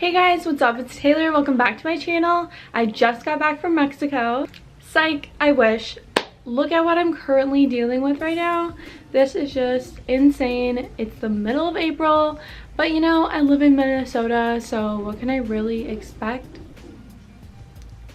Hey guys, what's up? It's Taylor. Welcome back to my channel. I just got back from Mexico. Psych, I wish. Look at what I'm currently dealing with right now. This is just insane. It's the middle of April, but you know, I live in Minnesota, so what can I really expect?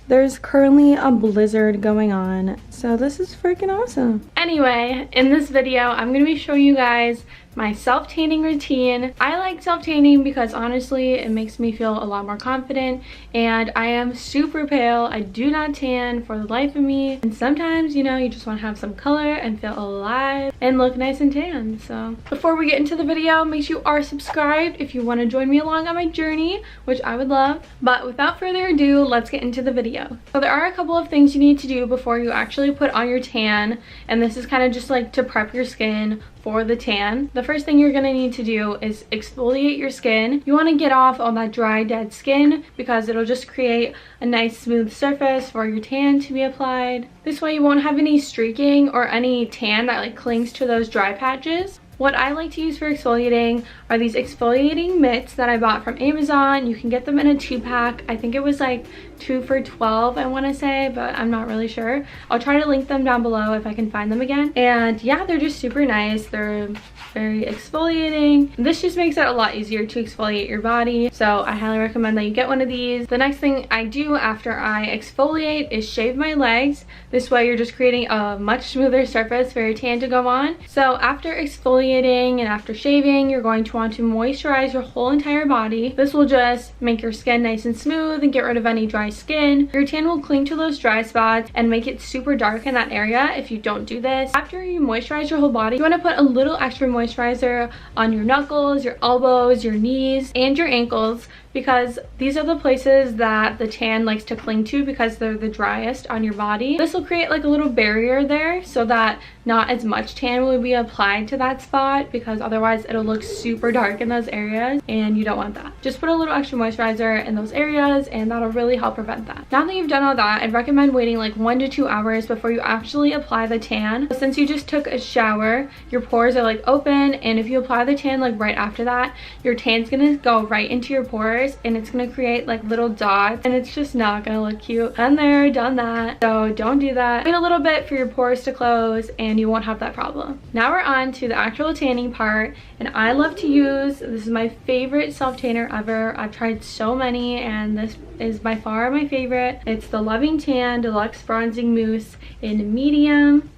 There's currently a blizzard going on, so this is freaking awesome. Anyway, in this video, I'm going to be showing you guys my self-tanning routine. I like self-tanning because honestly, it makes me feel a lot more confident, and I am super pale. I do not tan for the life of me, and sometimes, you know, you just want to have some color and feel alive and look nice and tan. So before we get into the video, make sure you are subscribed if you want to join me along on my journey, which I would love. But without further ado, let's get into the video. So there are a couple of things you need to do before you actually put on your tan, and this is kind of just like to prep your skin for the tan. The first thing you're going to need to do is exfoliate your skin. You want to get off all that dry, dead skin because it'll just create a nice smooth surface for your tan to be applied. This way you won't have any streaking or any tan that like clings to those dry patches. What I like to use for exfoliating are these exfoliating mitts that I bought from Amazon. You can get them in a 2-pack. I think it was like 2 for $12, I want to say, but I'm not really sure. I'll try to link them down below if I can find them again. And yeah, they're just super nice. They're very exfoliating. This just makes it a lot easier to exfoliate your body, so I highly recommend that you get one of these. The next thing I do after I exfoliate is shave my legs. This way you're just creating a much smoother surface for your tan to go on. So after exfoliating and after shaving, you're going to want to moisturize your whole entire body. This will just make your skin nice and smooth and get rid of any dry skin. Your tan will cling to those dry spots and make it super dark in that area if you don't do this. After you moisturize your whole body, you want to put a little extra moisturizer on your knuckles, your elbows, your knees, and your ankles, because these are the places that the tan likes to cling to because they're the driest on your body. This will create like a little barrier there so that not as much tan will be applied to that spot, because otherwise it'll look super dark in those areas and you don't want that. Just put a little extra moisturizer in those areas and that'll really help prevent that. Now that you've done all that, I'd recommend waiting like 1 to 2 hours before you actually apply the tan. Since you just took a shower, your pores are like open, and if you apply the tan like right after that, your tan's gonna go right into your pores and it's gonna create like little dots, and it's just not gonna look cute. Done there, done that. So don't do that. Wait a little bit for your pores to close and you won't have that problem. Now we're on to the actual tanning part, and I love to use, this is my favorite self-tanner ever. I've tried so many and this is by far my favorite. It's the Loving Tan Deluxe Bronzing Mousse in medium.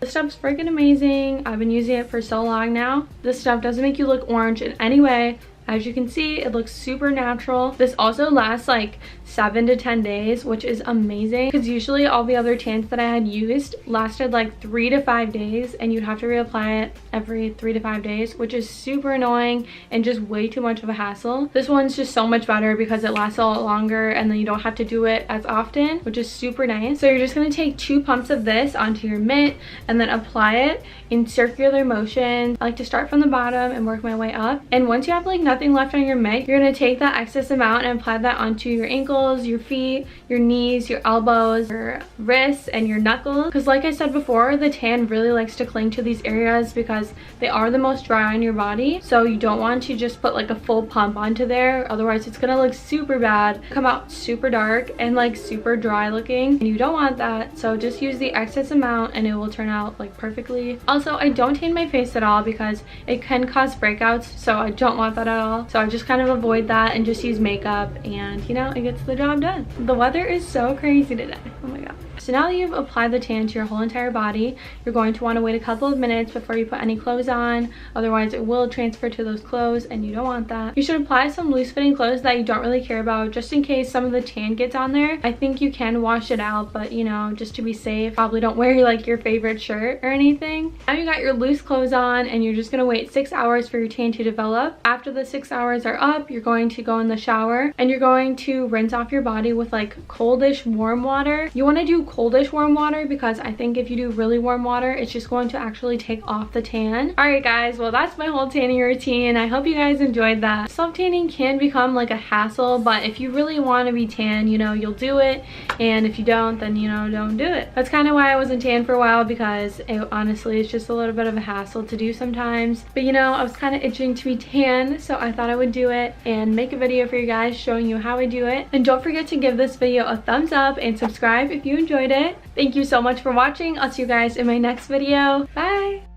This stuff's freaking amazing. I've been using it for so long now. This stuff doesn't make you look orange in any way. As you can see, it looks super natural. This also lasts like 7 to 10 days, which is amazing, because usually all the other tans that I had used lasted like 3 to 5 days, and you'd have to reapply it every 3 to 5 days, which is super annoying and just way too much of a hassle. This one's just so much better because it lasts a lot longer and then you don't have to do it as often, which is super nice. So you're just going to take 2 pumps of this onto your mitt and then apply it in circular motion. I like to start from the bottom and work my way up, and once you have like nothing left on your mitt, you're going to take that excess amount and apply that onto your ankles, your feet, your knees, your elbows, your wrists, and your knuckles. Because like I said before, the tan really likes to cling to these areas because they are the most dry on your body. So you don't want to just put like a full pump onto there, otherwise it's gonna look super bad, come out super dark and like super dry looking, and you don't want that. So just use the excess amount and it will turn out like perfectly. Also, I don't tan my face at all because it can cause breakouts, so I don't want that at all. So I just kind of avoid that and just use makeup, and you know, it gets the job done. The weather is so crazy today. Oh my god. So now that you've applied the tan to your whole entire body, you're going to want to wait a couple of minutes before you put any clothes on, otherwise it will transfer to those clothes and you don't want that. You should apply some loose fitting clothes that you don't really care about, just in case some of the tan gets on there. I think you can wash it out, but you know, just to be safe, probably don't wear like your favorite shirt or anything. Now you got your loose clothes on and you're just going to wait 6 hours for your tan to develop. After the 6 hours are up, you're going to go in the shower and you're going to rinse off your body with like coldish warm water. You want to do coldish warm water because I think if you do really warm water, it's just going to actually take off the tan. Alright guys, well that's my whole tanning routine. I hope you guys enjoyed that. Self-tanning can become like a hassle, but if you really want to be tan, you know, you'll do it. And if you don't, then, you know, don't do it. That's kind of why I wasn't tan for a while, because it honestly is just a little bit of a hassle to do sometimes. But you know, I was kind of itching to be tan, so I thought I would do it and make a video for you guys showing you how I do it. And don't forget to give this video a thumbs up and subscribe if you enjoyed it. Thank you so much for watching. I'll see you guys in my next video. Bye!